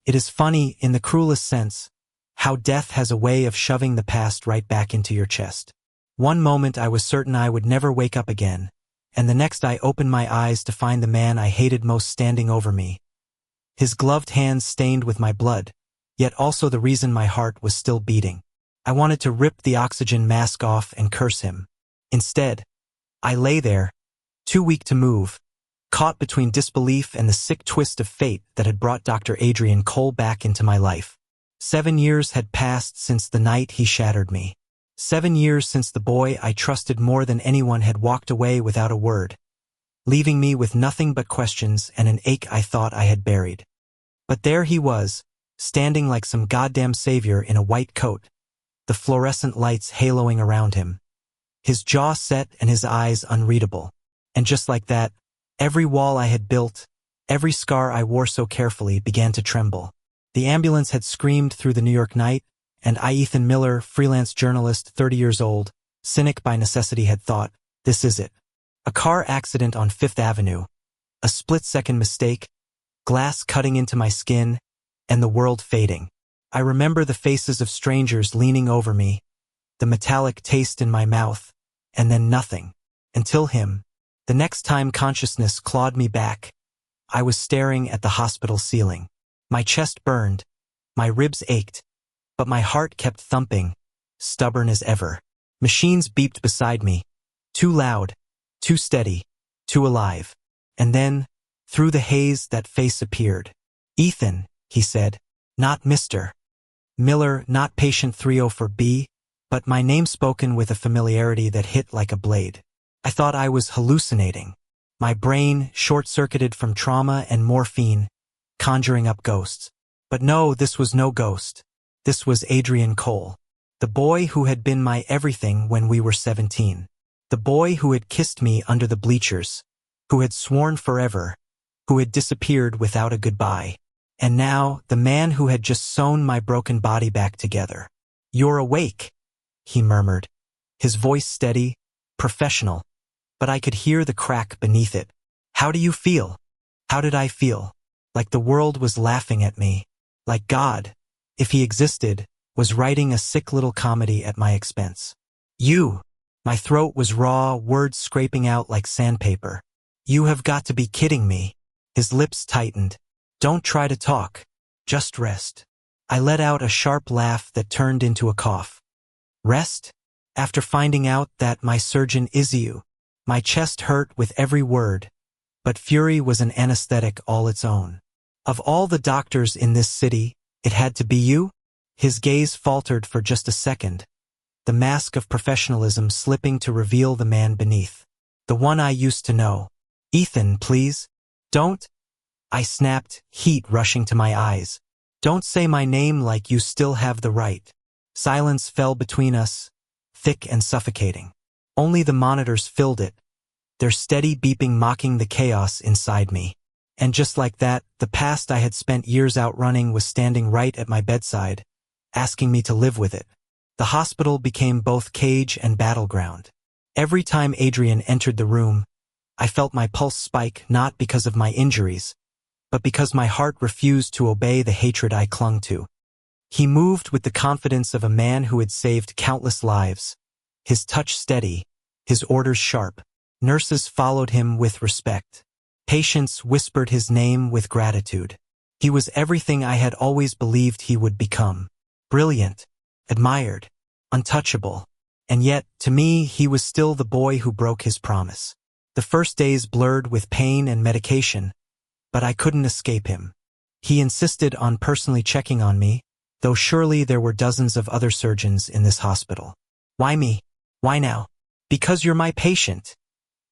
It is funny, in the cruelest sense, how death has a way of shoving the past right back into your chest. One moment I was certain I would never wake up again, and the next I opened my eyes to find the man I hated most standing over me. His gloved hands stained with my blood, yet also the reason my heart was still beating. I wanted to rip the oxygen mask off and curse him. Instead, I lay there, too weak to move, caught between disbelief and the sick twist of fate that had brought Dr. Adrian Cole back into my life. 7 years had passed since the night he shattered me. 7 years since the boy I trusted more than anyone had walked away without a word, leaving me with nothing but questions and an ache I thought I had buried. But there he was, standing like some goddamn savior in a white coat, the fluorescent lights haloing around him, his jaw set and his eyes unreadable. And just like that, every wall I had built, every scar I wore so carefully began to tremble. The ambulance had screamed through the New York night, and I, Ethan Miller, freelance journalist, 30 years old, cynic by necessity, had thought, this is it. A car accident on Fifth Avenue, a split-second mistake, glass cutting into my skin, and the world fading. I remember the faces of strangers leaning over me, the metallic taste in my mouth, and then nothing. Until him. The next time consciousness clawed me back, I was staring at the hospital ceiling. My chest burned, my ribs ached, but my heart kept thumping, stubborn as ever. Machines beeped beside me, too loud, too steady, too alive. And then, through the haze, that face appeared. Ethan, he said, not Mr. Miller, not patient 304B, but my name spoken with a familiarity that hit like a blade. I thought I was hallucinating, my brain short-circuited from trauma and morphine, conjuring up ghosts. But no, this was no ghost. This was Adrian Cole, the boy who had been my everything when we were 17. The boy who had kissed me under the bleachers, who had sworn forever, who had disappeared without a goodbye. And now, the man who had just sewn my broken body back together. You're awake, he murmured, his voice steady, professional, but I could hear the crack beneath it. How do you feel? How did I feel? Like the world was laughing at me. Like God, if he existed, was writing a sick little comedy at my expense. You. My throat was raw, words scraping out like sandpaper. You have got to be kidding me. His lips tightened. Don't try to talk. Just rest. I let out a sharp laugh that turned into a cough. Rest? After finding out that my surgeon is you. My chest hurt with every word, but fury was an anesthetic all its own. Of all the doctors in this city, it had to be you? His gaze faltered for just a second, the mask of professionalism slipping to reveal the man beneath. The one I used to know. Ethan, please. Don't. I snapped, heat rushing to my eyes. Don't say my name like you still have the right. Silence fell between us, thick and suffocating. Only the monitors filled it, their steady beeping mocking the chaos inside me. And just like that, the past I had spent years outrunning was standing right at my bedside, asking me to live with it. The hospital became both cage and battleground. Every time Adrian entered the room, I felt my pulse spike, not because of my injuries, but because my heart refused to obey the hatred I clung to. He moved with the confidence of a man who had saved countless lives, his touch steady, his orders sharp. Nurses followed him with respect. Patients whispered his name with gratitude. He was everything I had always believed he would become. Brilliant, admired, untouchable. And yet, to me, he was still the boy who broke his promise. The first days blurred with pain and medication, but I couldn't escape him. He insisted on personally checking on me, though surely there were dozens of other surgeons in this hospital. Why me? Why now? Because you're my patient,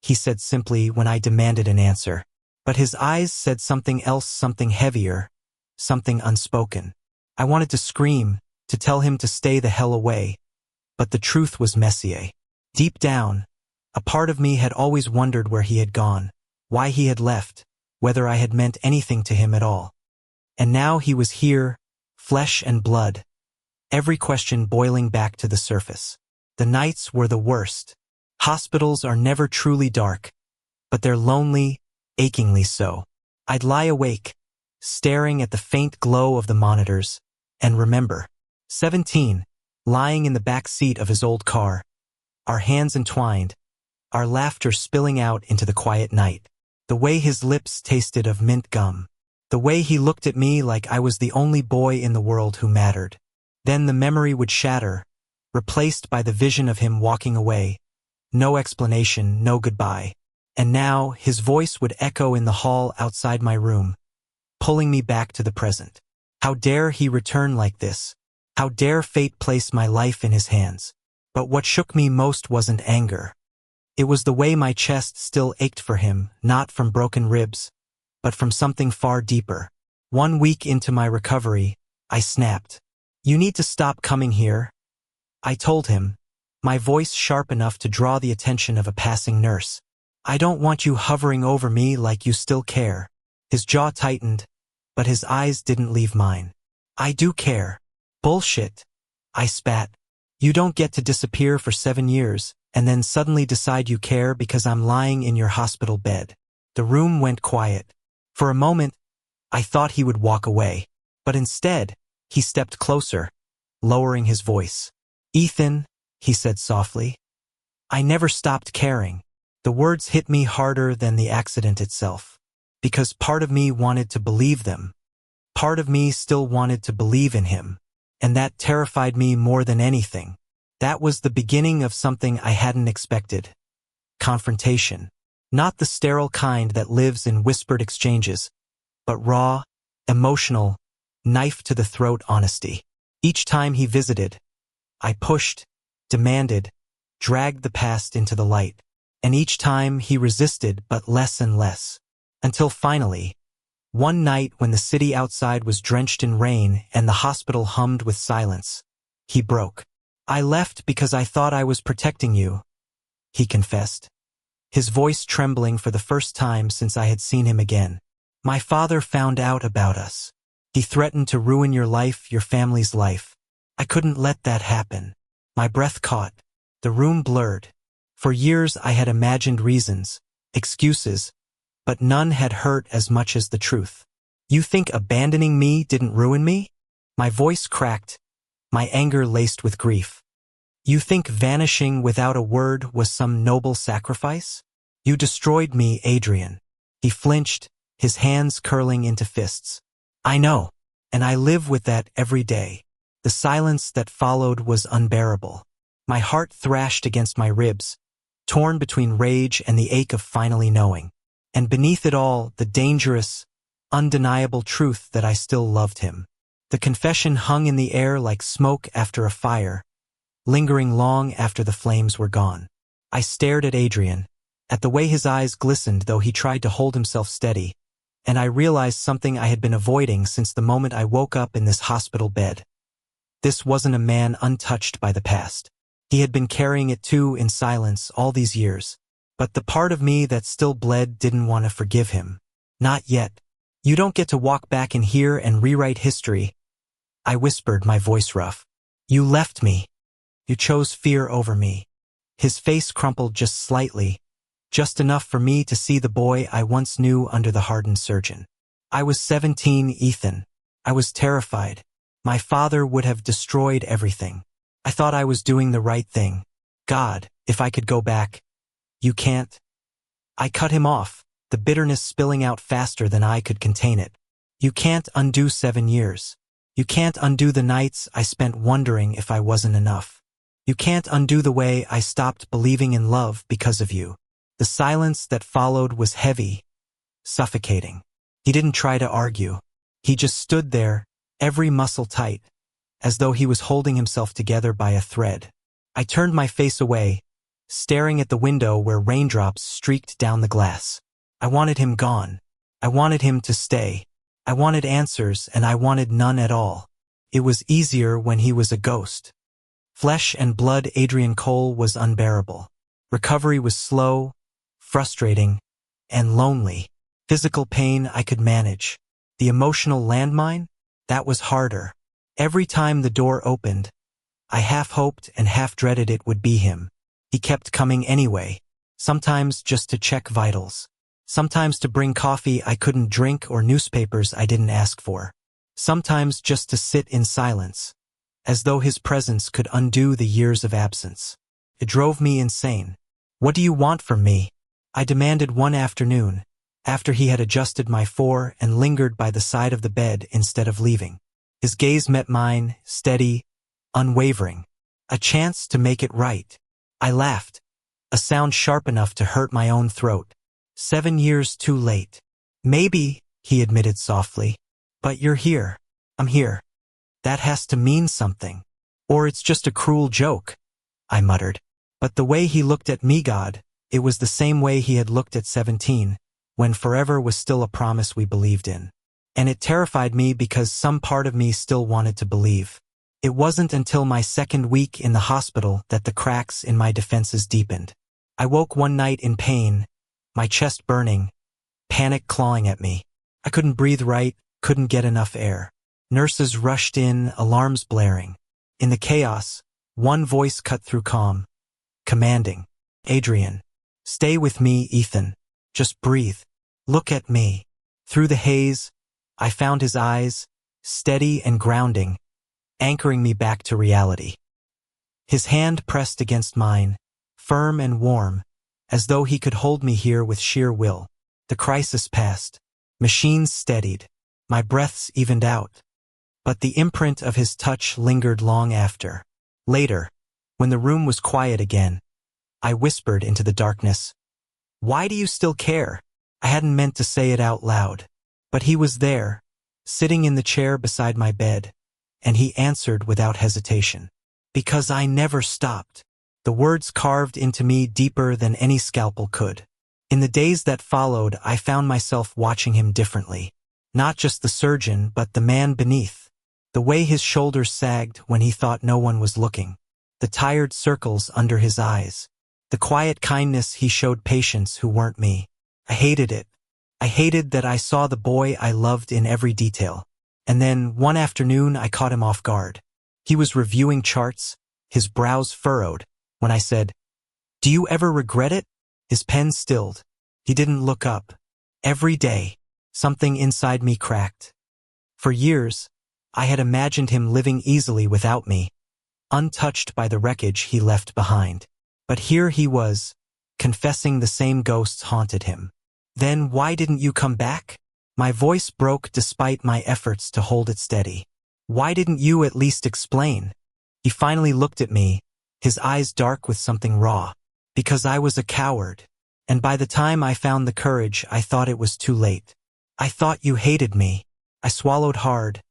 he said simply when I demanded an answer. But his eyes said something else, something heavier, something unspoken. I wanted to scream, to tell him to stay the hell away, but the truth was Messier. Deep down, a part of me had always wondered where he had gone, why he had left, whether I had meant anything to him at all. And now he was here, flesh and blood, every question boiling back to the surface. The nights were the worst. Hospitals are never truly dark, but they're lonely, achingly so. I'd lie awake, staring at the faint glow of the monitors, and remember, 17, lying in the back seat of his old car, our hands entwined, our laughter spilling out into the quiet night. The way his lips tasted of mint gum. The way he looked at me like I was the only boy in the world who mattered. Then the memory would shatter, replaced by the vision of him walking away. No explanation, no goodbye. And now his voice would echo in the hall outside my room, pulling me back to the present. How dare he return like this? How dare fate place my life in his hands? But what shook me most wasn't anger. It was the way my chest still ached for him, not from broken ribs, but from something far deeper. 1 week into my recovery, I snapped. "You need to stop coming here," I told him, my voice sharp enough to draw the attention of a passing nurse. "I don't want you hovering over me like you still care." His jaw tightened, but his eyes didn't leave mine. "I do care." "Bullshit," I spat. "You don't get to disappear for 7 years, and then suddenly decide you care because I'm lying in your hospital bed." The room went quiet. For a moment, I thought he would walk away, but instead, he stepped closer, lowering his voice. "Ethan," he said softly, "I never stopped caring." The words hit me harder than the accident itself, because part of me wanted to believe them. Part of me still wanted to believe in him, and that terrified me more than anything. That was the beginning of something I hadn't expected. Confrontation. Not the sterile kind that lives in whispered exchanges, but raw, emotional, knife-to-the-throat honesty. Each time he visited, I pushed, demanded, dragged the past into the light. And each time he resisted, but less and less. Until finally, one night when the city outside was drenched in rain and the hospital hummed with silence, he broke. "I left because I thought I was protecting you," he confessed, his voice trembling for the first time since I had seen him again. "My father found out about us. He threatened to ruin your life, your family's life. I couldn't let that happen." My breath caught. The room blurred. For years I had imagined reasons, excuses, but none had hurt as much as the truth. "You think abandoning me didn't ruin me?" My voice cracked, my anger laced with grief. "You think vanishing without a word was some noble sacrifice? You destroyed me, Adrian." He flinched, his hands curling into fists. "I know, and I live with that every day." The silence that followed was unbearable. My heart thrashed against my ribs, torn between rage and the ache of finally knowing. And beneath it all, the dangerous, undeniable truth that I still loved him. The confession hung in the air like smoke after a fire, lingering long after the flames were gone. I stared at Adrian, at the way his eyes glistened though he tried to hold himself steady, and I realized something I had been avoiding since the moment I woke up in this hospital bed. This wasn't a man untouched by the past. He had been carrying it too in silence all these years. But the part of me that still bled didn't want to forgive him. Not yet. "You don't get to walk back in here and rewrite history," I whispered, my voice rough. "You left me. You chose fear over me." His face crumpled just slightly, just enough for me to see the boy I once knew under the hardened surgeon. I was 17, Ethan. I was terrified. My father would have destroyed everything. I thought I was doing the right thing. God, if I could go back. "You can't." I cut him off, the bitterness spilling out faster than I could contain it. "You can't undo 7 years. You can't undo the nights I spent wondering if I wasn't enough. You can't undo the way I stopped believing in love because of you." The silence that followed was heavy, suffocating. He didn't try to argue. He just stood there, every muscle tight, as though he was holding himself together by a thread. I turned my face away, staring at the window where raindrops streaked down the glass. I wanted him gone. I wanted him to stay. I wanted answers, and I wanted none at all. It was easier when he was a ghost. Flesh and blood Adrian Cole was unbearable. Recovery was slow, frustrating, and lonely. Physical pain I could manage. The emotional landmine? That was harder. Every time the door opened, I half hoped and half dreaded it would be him. He kept coming anyway, sometimes just to check vitals, Sometimes to bring coffee I couldn't drink or newspapers I didn't ask for. Sometimes just to sit in silence, as though his presence could undo the years of absence. It drove me insane. "What do you want from me?" I demanded one afternoon, after he had adjusted my fore and lingered by the side of the bed instead of leaving. His gaze met mine, steady, unwavering. A chance to make it right. I laughed, a sound sharp enough to hurt my own throat. 7 years too late. "Maybe," he admitted softly. "But you're here. I'm here. That has to mean something. Or it's just a cruel joke," I muttered. But the way he looked at me, God, it was the same way he had looked at 17, when forever was still a promise we believed in. And it terrified me because some part of me still wanted to believe. It wasn't until my second week in the hospital that the cracks in my defenses deepened. I woke one night in pain, my chest burning, panic clawing at me. I couldn't breathe right, couldn't get enough air. Nurses rushed in, alarms blaring. In the chaos, one voice cut through calm, commanding. "Adrian, stay with me, Ethan. Just breathe. Look at me." Through the haze, I found his eyes, steady and grounding, anchoring me back to reality. His hand pressed against mine, firm and warm, as though he could hold me here with sheer will. The crisis passed. Machines steadied. My breaths evened out. But the imprint of his touch lingered long after. Later, when the room was quiet again, I whispered into the darkness, "Why do you still care?" I hadn't meant to say it out loud. But he was there, sitting in the chair beside my bed, and he answered without hesitation. "Because I never stopped." The words carved into me deeper than any scalpel could. In the days that followed, I found myself watching him differently. Not just the surgeon, but the man beneath. The way his shoulders sagged when he thought no one was looking. The tired circles under his eyes. The quiet kindness he showed patients who weren't me. I hated it. I hated that I saw the boy I loved in every detail. And then, one afternoon, I caught him off guard. He was reviewing charts, his brows furrowed, when I said, "Do you ever regret it?" His pen stilled. He didn't look up. Every day, something inside me cracked. For years, I had imagined him living easily without me, untouched by the wreckage he left behind. But here he was, confessing the same ghosts haunted him. "Then why didn't you come back?" My voice broke despite my efforts to hold it steady. "Why didn't you at least explain?" He finally looked at me, his eyes dark with something raw. "Because I was a coward. And by the time I found the courage, I thought it was too late. I thought you hated me." I swallowed hard,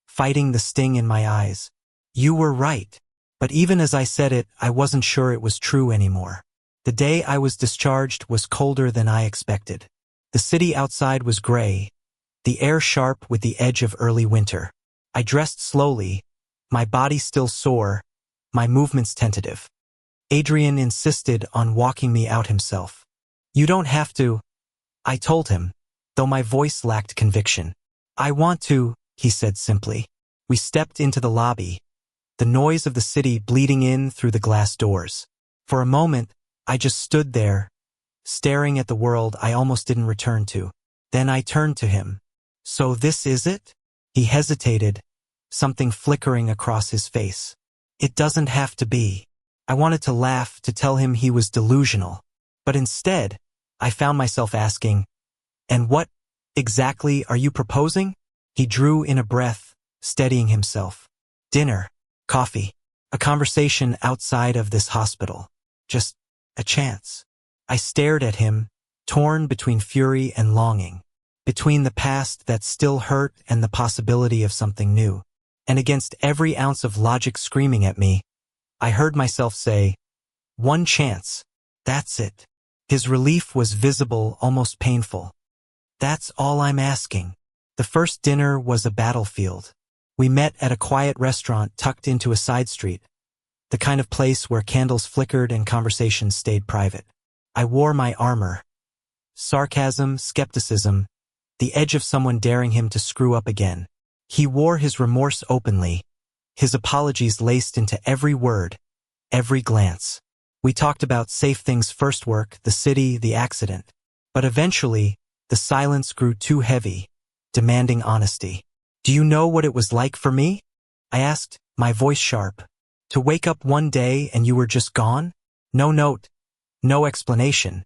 fighting the sting in my eyes. "You were right." But even as I said it, I wasn't sure it was true anymore. The day I was discharged was colder than I expected. The city outside was gray, the air sharp with the edge of early winter. I dressed slowly, my body still sore, my movements tentative. Adrian insisted on walking me out himself. "You don't have to," I told him, though my voice lacked conviction. "I want to," he said simply. We stepped into the lobby, the noise of the city bleeding in through the glass doors. For a moment, I just stood there, staring at the world I almost didn't return to. Then I turned to him. "So this is it?" He hesitated, something flickering across his face. "It doesn't have to be." I wanted to laugh, to tell him he was delusional. But instead, I found myself asking, "And what exactly are you proposing?" He drew in a breath, steadying himself. "Dinner, coffee, a conversation outside of this hospital. Just a chance." I stared at him, torn between fury and longing, between the past that still hurt and the possibility of something new. And against every ounce of logic screaming at me, I heard myself say, "One chance. That's it." His relief was visible, almost painful. "That's all I'm asking." The first dinner was a battlefield. We met at a quiet restaurant tucked into a side street, the kind of place where candles flickered and conversations stayed private. I wore my armor. Sarcasm, skepticism, the edge of someone daring him to screw up again. He wore his remorse openly, his apologies laced into every word, every glance. We talked about safe things: first work, the city, the accident. But eventually, the silence grew too heavy, demanding honesty. "Do you know what it was like for me?" I asked, my voice sharp. "To wake up one day and you were just gone? No note, no explanation.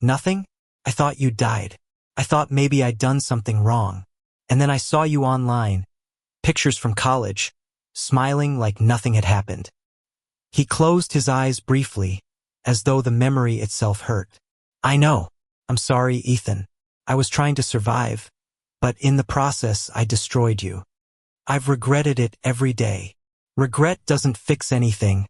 Nothing? I thought you'd died. I thought maybe I'd done something wrong. And then I saw you online, pictures from college, smiling like nothing had happened." He closed his eyes briefly, as though the memory itself hurt. "I know. I'm sorry, Ethan. I was trying to survive, but in the process I destroyed you. I've regretted it every day." "Regret doesn't fix anything,"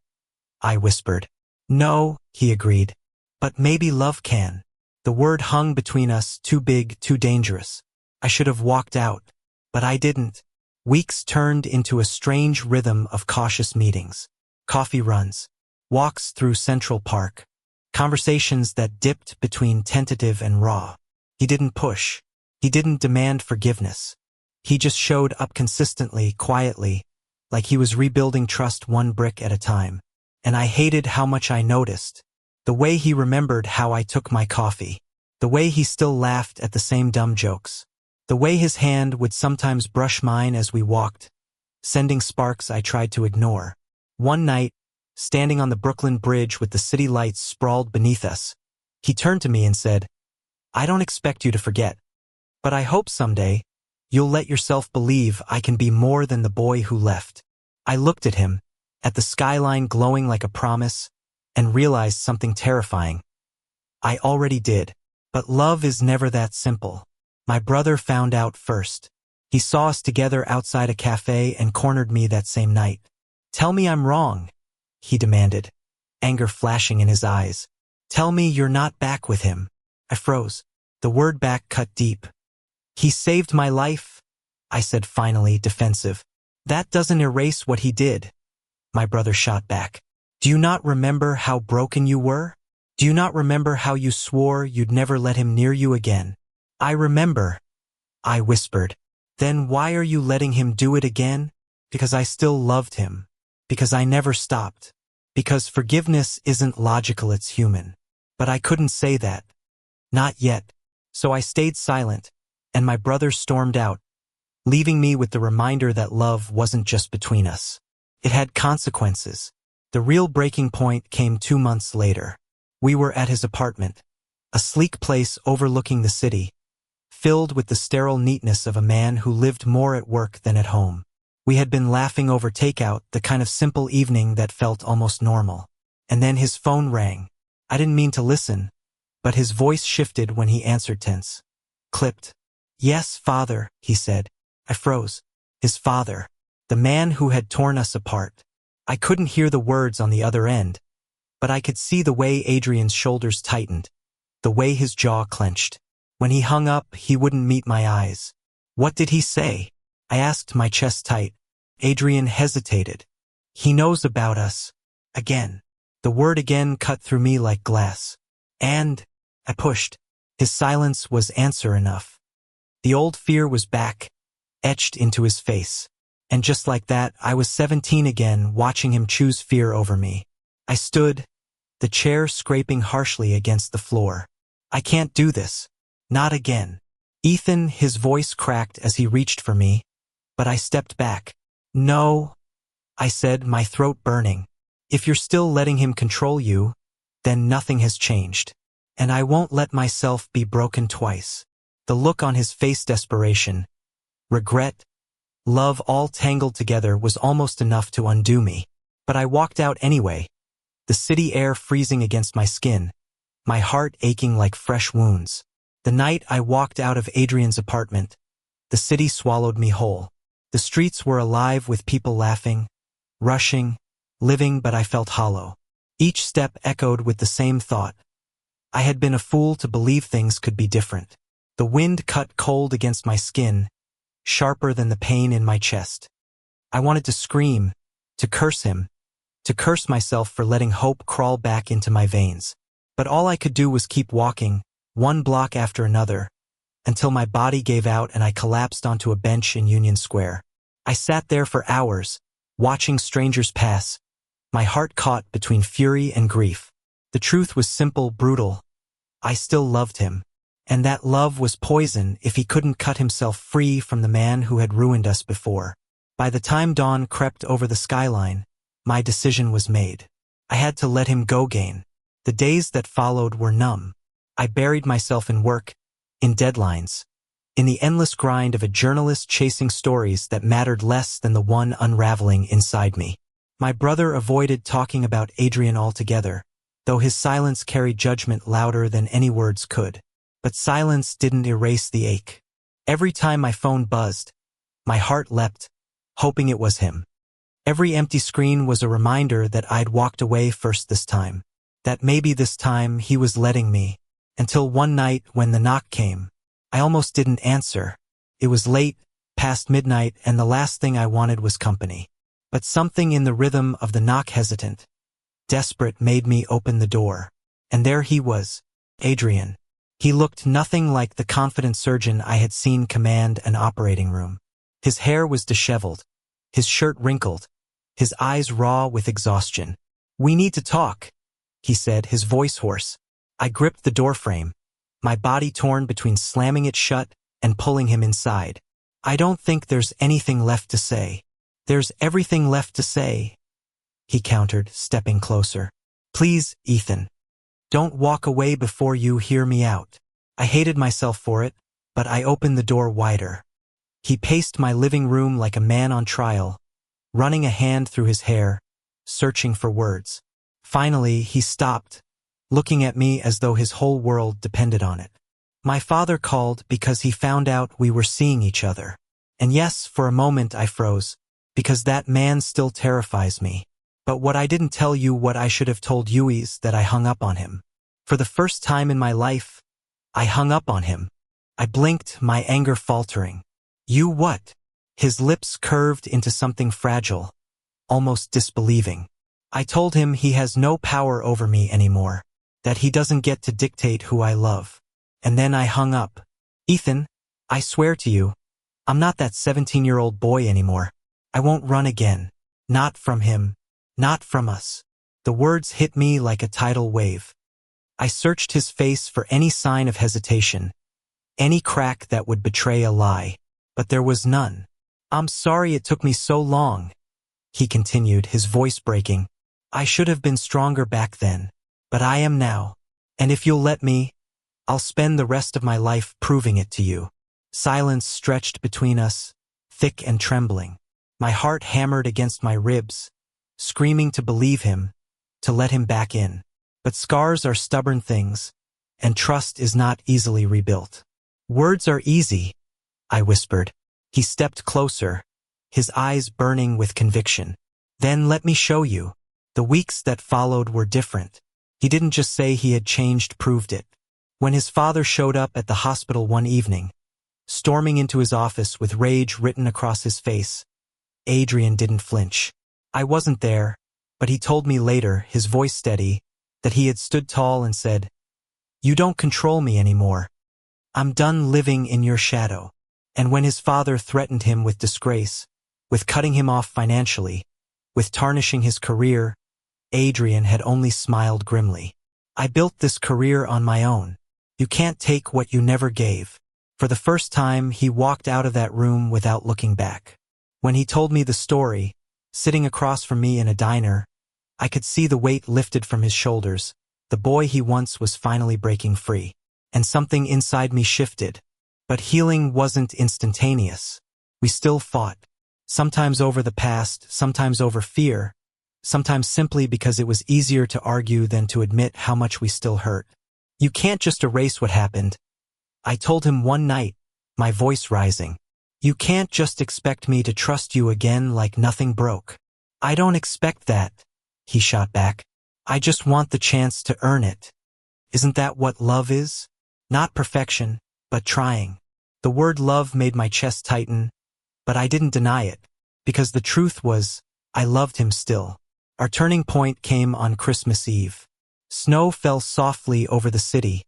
I whispered. "No," he agreed. "But maybe love can." The word hung between us, too big, too dangerous. I should have walked out, but I didn't. Weeks turned into a strange rhythm of cautious meetings. Coffee runs, walks through Central Park, conversations that dipped between tentative and raw. He didn't push. He didn't demand forgiveness. He just showed up consistently, quietly, like he was rebuilding trust one brick at a time. And I hated how much I noticed. The way he remembered how I took my coffee. The way he still laughed at the same dumb jokes. The way his hand would sometimes brush mine as we walked, sending sparks I tried to ignore. One night, standing on the Brooklyn Bridge with the city lights sprawled beneath us, he turned to me and said, "I don't expect you to forget, but I hope someday you'll let yourself believe I can be more than the boy who left." I looked at him, at the skyline glowing like a promise, and realized something terrifying. I already did. But love is never that simple. My brother found out first. He saw us together outside a cafe and cornered me that same night. "Tell me I'm wrong," he demanded, anger flashing in his eyes. "Tell me you're not back with him." I froze. The word back cut deep. "He saved my life," I said finally, defensive. "That doesn't erase what he did," my brother shot back. "Do you not remember how broken you were? Do you not remember how you swore you'd never let him near you again?" "I remember," I whispered. "Then why are you letting him do it again?" "Because I still loved him. Because I never stopped. Because forgiveness isn't logical, it's human." But I couldn't say that. Not yet. So I stayed silent, and my brother stormed out, leaving me with the reminder that love wasn't just between us. It had consequences. The real breaking point came 2 months later. We were at his apartment, a sleek place overlooking the city, filled with the sterile neatness of a man who lived more at work than at home. We had been laughing over takeout, the kind of simple evening that felt almost normal. And then his phone rang. I didn't mean to listen, but his voice shifted when he answered, tense. Clipped. "Yes, father," he said. I froze. His father. The man who had torn us apart. I couldn't hear the words on the other end, but I could see the way Adrian's shoulders tightened, the way his jaw clenched. When he hung up, he wouldn't meet my eyes. "What did he say?" I asked, my chest tight. Adrian hesitated. "He knows about us." Again. The word again cut through me like glass. "And?" I pushed. His silence was answer enough. The old fear was back, etched into his face. And just like that, I was 17 again, watching him choose fear over me. I stood, the chair scraping harshly against the floor. "I can't do this. Not again." "Ethan," his voice cracked as he reached for me, but I stepped back. "No," I said, my throat burning. "If you're still letting him control you, then nothing has changed. And I won't let myself be broken twice." The look on his face, desperation, regret, love all tangled together, was almost enough to undo me. But I walked out anyway, the city air freezing against my skin, my heart aching like fresh wounds. The night I walked out of Adrian's apartment, the city swallowed me whole. The streets were alive with people laughing, rushing, living, but I felt hollow. Each step echoed with the same thought. I had been a fool to believe things could be different. The wind cut cold against my skin, sharper than the pain in my chest. I wanted to scream, to curse him, to curse myself for letting hope crawl back into my veins. But all I could do was keep walking, one block after another, until my body gave out and I collapsed onto a bench in Union Square. I sat there for hours, watching strangers pass, my heart caught between fury and grief. The truth was simple, brutal. I still loved him. And that love was poison if he couldn't cut himself free from the man who had ruined us before. By the time dawn crept over the skyline, my decision was made. I had to let him go again. The days that followed were numb. I buried myself in work, in deadlines, in the endless grind of a journalist chasing stories that mattered less than the one unraveling inside me. My brother avoided talking about Adrian altogether, though his silence carried judgment louder than any words could. But silence didn't erase the ache. Every time my phone buzzed, my heart leapt, hoping it was him. Every empty screen was a reminder that I'd walked away first this time, that maybe this time he was letting me, until one night when the knock came. I almost didn't answer. It was late, past midnight, and the last thing I wanted was company. But something in the rhythm of the knock, hesitant, desperate, made me open the door. And there he was, Adrian. He looked nothing like the confident surgeon I had seen command an operating room. His hair was disheveled, his shirt wrinkled, his eyes raw with exhaustion. "We need to talk," he said, his voice hoarse. I gripped the doorframe, my body torn between slamming it shut and pulling him inside. "I don't think there's anything left to say." "There's everything left to say," he countered, stepping closer. "Please, Ethan. Don't walk away before you hear me out." I hated myself for it, but I opened the door wider. He paced my living room like a man on trial, running a hand through his hair, searching for words. Finally, he stopped, looking at me as though his whole world depended on it. "My father called because he found out we were seeing each other." And yes, for a moment I froze, because that man still terrifies me. But what I didn't tell you, what I should have told you, is that I hung up on him. For the first time in my life, I hung up on him. I blinked, my anger faltering. "You what?" His lips curved into something fragile, almost disbelieving. I told him he has no power over me anymore, that he doesn't get to dictate who I love. And then I hung up. "Ethan, I swear to you, I'm not that 17-year-old boy anymore. I won't run again. Not from him. Not from us." The words hit me like a tidal wave. I searched his face for any sign of hesitation, any crack that would betray a lie, but there was none. "I'm sorry it took me so long," he continued, his voice breaking. "I should have been stronger back then, but I am now. And if you'll let me, I'll spend the rest of my life proving it to you." Silence stretched between us, thick and trembling. My heart hammered against my ribs, screaming to believe him, to let him back in. But scars are stubborn things, and trust is not easily rebuilt. "Words are easy," I whispered. He stepped closer, his eyes burning with conviction. "Then let me show you." The weeks that followed were different. He didn't just say he had changed, proved it. When his father showed up at the hospital one evening, storming into his office with rage written across his face, Adrian didn't flinch. I wasn't there, but he told me later, his voice steady, that he had stood tall and said, "You don't control me anymore. I'm done living in your shadow." And when his father threatened him with disgrace, with cutting him off financially, with tarnishing his career, Adrian had only smiled grimly. "I built this career on my own. You can't take what you never gave." For the first time, he walked out of that room without looking back. When he told me the story, sitting across from me in a diner, I could see the weight lifted from his shoulders. The boy he once was finally breaking free. And something inside me shifted. But healing wasn't instantaneous. We still fought. Sometimes over the past, sometimes over fear, sometimes simply because it was easier to argue than to admit how much we still hurt. "You can't just erase what happened," I told him one night, my voice rising. "You can't just expect me to trust you again like nothing broke." "I don't expect that," he shot back. "I just want the chance to earn it. Isn't that what love is? Not perfection, but trying." The word love made my chest tighten, but I didn't deny it, because the truth was, I loved him still. Our turning point came on Christmas Eve. Snow fell softly over the city,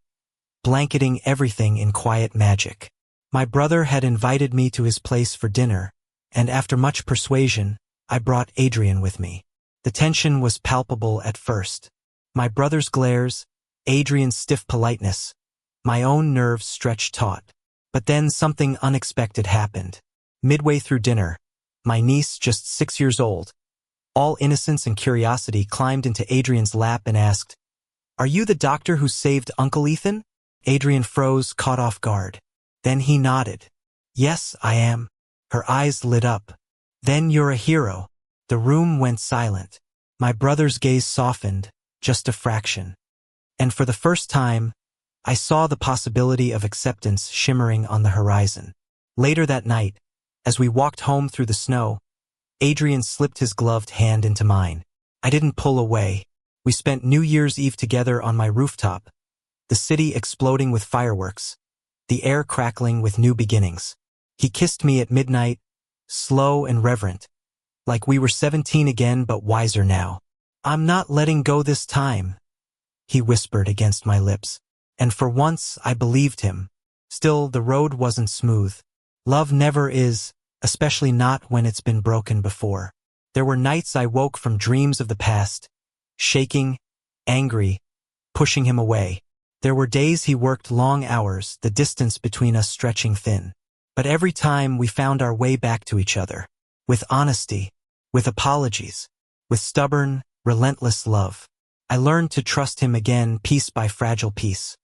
blanketing everything in quiet magic. My brother had invited me to his place for dinner, and after much persuasion, I brought Adrian with me. The tension was palpable at first. My brother's glares, Adrian's stiff politeness, My own nerves stretched taut. But then something unexpected happened. Midway through dinner, my niece, just 6 years old, all innocence and curiosity, climbed into Adrian's lap and asked, "Are you the doctor who saved Uncle Ethan?" Adrian froze, caught off guard. Then he nodded. "Yes, I am." Her eyes lit up. "Then you're a hero." The room went silent. My brother's gaze softened, just a fraction. And for the first time, I saw the possibility of acceptance shimmering on the horizon. Later that night, as we walked home through the snow, Adrian slipped his gloved hand into mine. I didn't pull away. We spent New Year's Eve together on my rooftop, the city exploding with fireworks, the air crackling with new beginnings. He kissed me at midnight, slow and reverent, like we were 17 again but wiser now. "I'm not letting go this time," he whispered against my lips. And for once, I believed him. Still, the road wasn't smooth. Love never is, especially not when it's been broken before. There were nights I woke from dreams of the past, shaking, angry, pushing him away. There were days he worked long hours, the distance between us stretching thin. But every time we found our way back to each other. With honesty, with apologies, with stubborn, relentless love. I learned to trust him again, piece by fragile piece.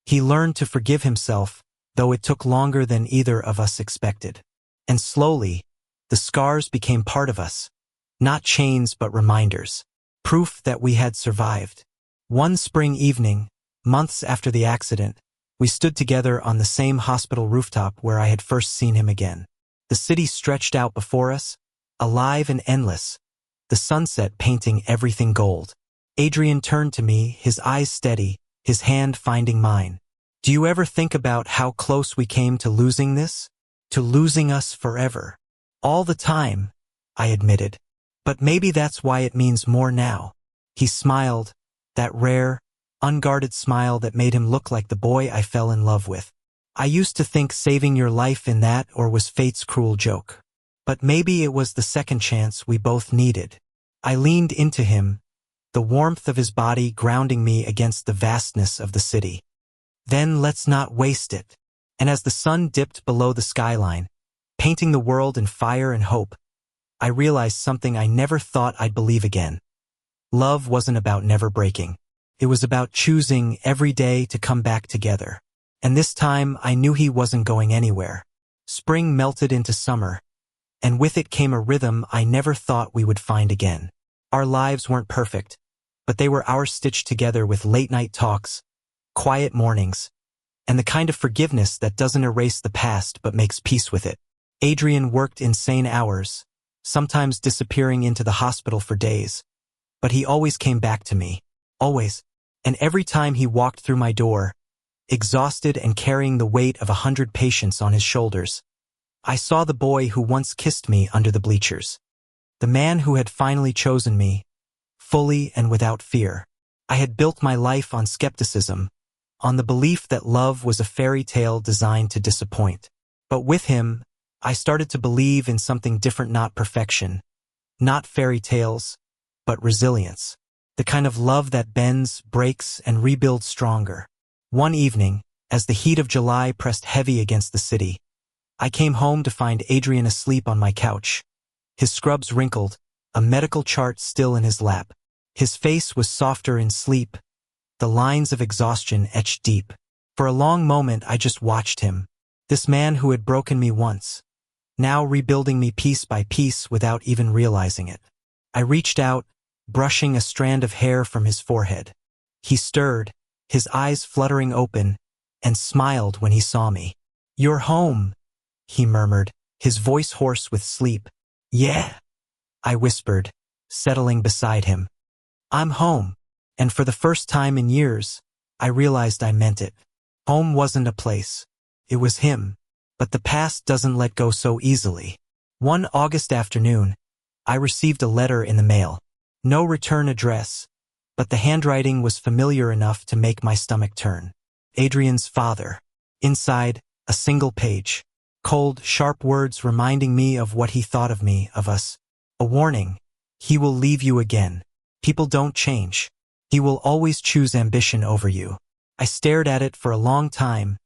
He learned to forgive himself, though it took longer than either of us expected. And slowly, the scars became part of us. Not chains but reminders. Proof that we had survived. One spring evening, months after the accident, we stood together on the same hospital rooftop where I had first seen him again. The city stretched out before us, alive and endless, the sunset painting everything gold. Adrian turned to me, his eyes steady, his hand finding mine. "Do you ever think about how close we came to losing this? To losing us forever?" "All the time," I admitted. "But maybe that's why it means more now." He smiled, that rare, unguarded smile that made him look like the boy I fell in love with. "I used to think saving your life in that or was fate's cruel joke. But maybe it was the second chance we both needed." I leaned into him, the warmth of his body grounding me against the vastness of the city. "Then let's not waste it." And as the sun dipped below the skyline, painting the world in fire and hope, I realized something I never thought I'd believe again. Love wasn't about never breaking. It was about choosing every day to come back together. And this time I knew he wasn't going anywhere. Spring melted into summer, and with it came a rhythm I never thought we would find again. Our lives weren't perfect, but they were ours, stitched together with late-night talks, quiet mornings, and the kind of forgiveness that doesn't erase the past but makes peace with it. Adrian worked insane hours, sometimes disappearing into the hospital for days, but he always came back to me. Always. And every time he walked through my door, exhausted and carrying the weight of 100 patients on his shoulders, I saw the boy who once kissed me under the bleachers. The man who had finally chosen me, fully and without fear. I had built my life on skepticism, on the belief that love was a fairy tale designed to disappoint. But with him, I started to believe in something different, not perfection, not fairy tales, but resilience. The kind of love that bends, breaks, and rebuilds stronger. One evening, as the heat of July pressed heavy against the city, I came home to find Adrian asleep on my couch, his scrubs wrinkled, a medical chart still in his lap. His face was softer in sleep, the lines of exhaustion etched deep. For a long moment I just watched him, this man who had broken me once, now rebuilding me piece by piece without even realizing it. I reached out, brushing a strand of hair from his forehead. He stirred, his eyes fluttering open, and smiled when he saw me. "You're home," he murmured, his voice hoarse with sleep. "Yeah," I whispered, settling beside him. "I'm home." And for the first time in years, I realized I meant it. Home wasn't a place. It was him. But the past doesn't let go so easily. One August afternoon, I received a letter in the mail. No return address, but the handwriting was familiar enough to make my stomach turn. Adrian's father. Inside, a single page. Cold, sharp words reminding me of what he thought of me, of us. A warning. He will leave you again. People don't change. He will always choose ambition over you. I stared at it for a long time,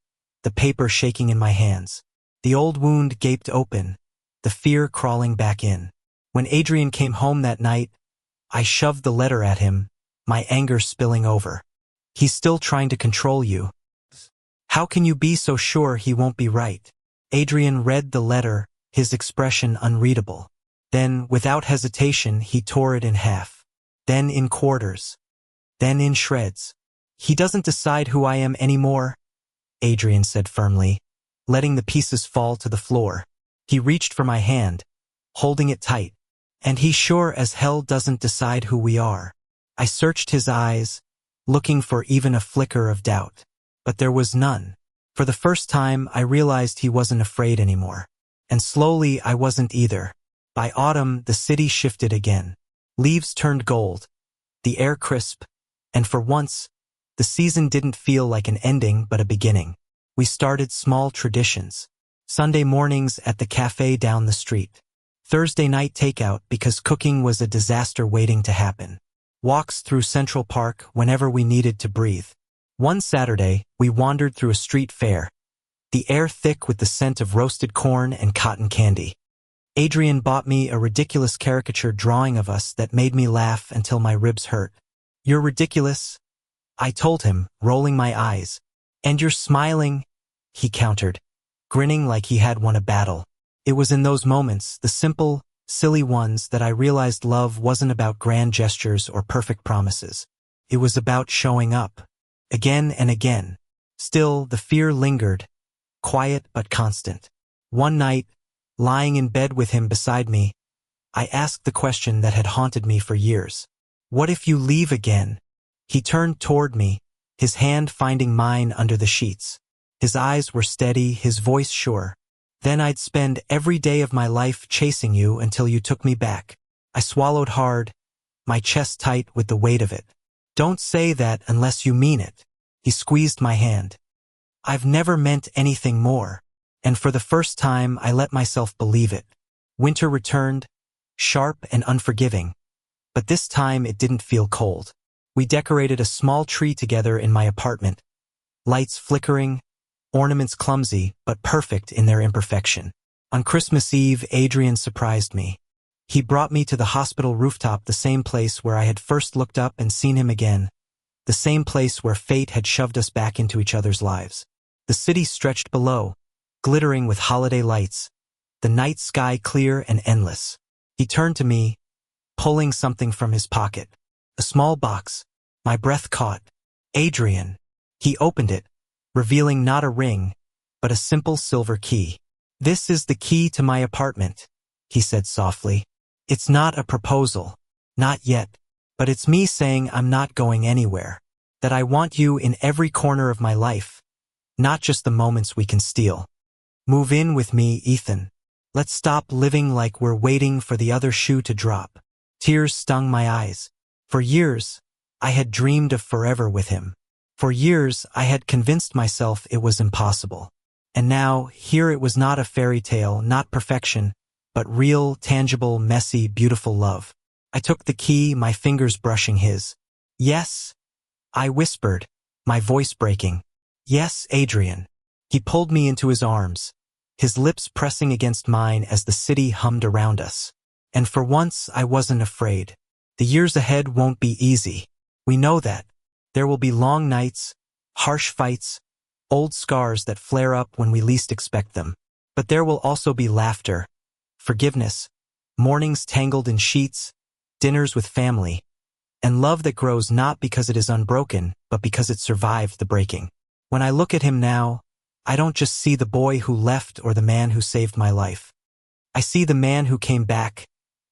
the paper shaking in my hands. The old wound gaped open, the fear crawling back in. When Adrian came home that night, I shoved the letter at him, my anger spilling over. He's still trying to control you. How can you be so sure he won't be right? Adrian read the letter, his expression unreadable. Then, without hesitation, he tore it in half. Then in quarters. Then in shreds. He doesn't decide who I am anymore, Adrian said firmly, letting the pieces fall to the floor. He reached for my hand, holding it tight. And he sure as hell doesn't decide who we are. I searched his eyes, looking for even a flicker of doubt. But there was none. For the first time, I realized he wasn't afraid anymore. And slowly, I wasn't either. By autumn, the city shifted again. Leaves turned gold, the air crisp, and for once, the season didn't feel like an ending but a beginning. We started small traditions. Sunday mornings at the cafe down the street. Thursday night takeout because cooking was a disaster waiting to happen. Walks through Central Park whenever we needed to breathe. One Saturday, we wandered through a street fair, the air thick with the scent of roasted corn and cotton candy. Adrian bought me a ridiculous caricature drawing of us that made me laugh until my ribs hurt. "You're ridiculous," I told him, rolling my eyes. "And you're smiling," he countered, grinning like he had won a battle. It was in those moments, the simple, silly ones, that I realized love wasn't about grand gestures or perfect promises. It was about showing up. Again and again. Still, the fear lingered, quiet but constant. One night, lying in bed with him beside me, I asked the question that had haunted me for years. "What if you leave again?" He turned toward me, his hand finding mine under the sheets. His eyes were steady, his voice sure. "Then I'd spend every day of my life chasing you until you took me back." I swallowed hard, my chest tight with the weight of it. "Don't say that unless you mean it." He squeezed my hand. "I've never meant anything more." And for the first time, I let myself believe it. Winter returned, sharp and unforgiving. But this time it didn't feel cold. We decorated a small tree together in my apartment. Lights flickering, ornaments clumsy, but perfect in their imperfection. On Christmas Eve, Adrian surprised me. He brought me to the hospital rooftop, the same place where I had first looked up and seen him again. The same place where fate had shoved us back into each other's lives. The city stretched below, glittering with holiday lights, the night sky clear and endless. He turned to me, pulling something from his pocket. A small box. My breath caught. "Adrian." He opened it, revealing not a ring, but a simple silver key. "This is the key to my apartment," he said softly. "It's not a proposal. Not yet. But it's me saying I'm not going anywhere. That I want you in every corner of my life. Not just the moments we can steal. Move in with me, Ethan. Let's stop living like we're waiting for the other shoe to drop." Tears stung my eyes. For years, I had dreamed of forever with him. For years, I had convinced myself it was impossible. And now, here it was, not a fairy tale, not perfection, but real, tangible, messy, beautiful love. I took the key, my fingers brushing his. "Yes," I whispered, my voice breaking. "Yes, Adrian." He pulled me into his arms, his lips pressing against mine as the city hummed around us. And for once, I wasn't afraid. The years ahead won't be easy. We know that. There will be long nights, harsh fights, old scars that flare up when we least expect them. But there will also be laughter, forgiveness, mornings tangled in sheets, dinners with family, and love that grows not because it is unbroken, but because it survived the breaking. When I look at him now, I don't just see the boy who left or the man who saved my life. I see the man who came back,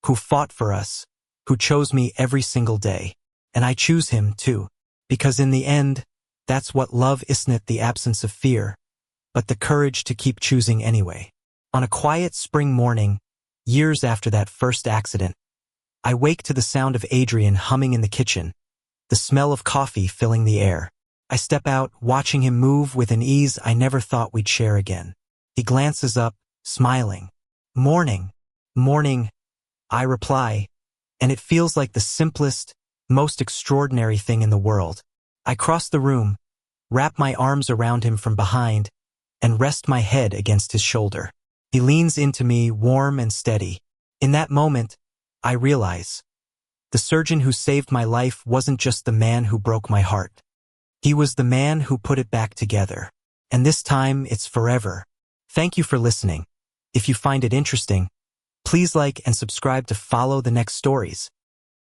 who fought for us, who chose me every single day. And I choose him too. Because in the end, that's what love isn't, the absence of fear, but the courage to keep choosing anyway. On a quiet spring morning, years after that first accident, I wake to the sound of Adrian humming in the kitchen, the smell of coffee filling the air. I step out, watching him move with an ease I never thought we'd share again. He glances up, smiling. "Morning." "Morning," I reply, and it feels like the simplest, most extraordinary thing in the world. I cross the room, wrap my arms around him from behind, and rest my head against his shoulder. He leans into me, warm and steady. In that moment, I realize the surgeon who saved my life wasn't just the man who broke my heart. He was the man who put it back together. And this time, it's forever. Thank you for listening. If you find it interesting, please like and subscribe to follow the next stories.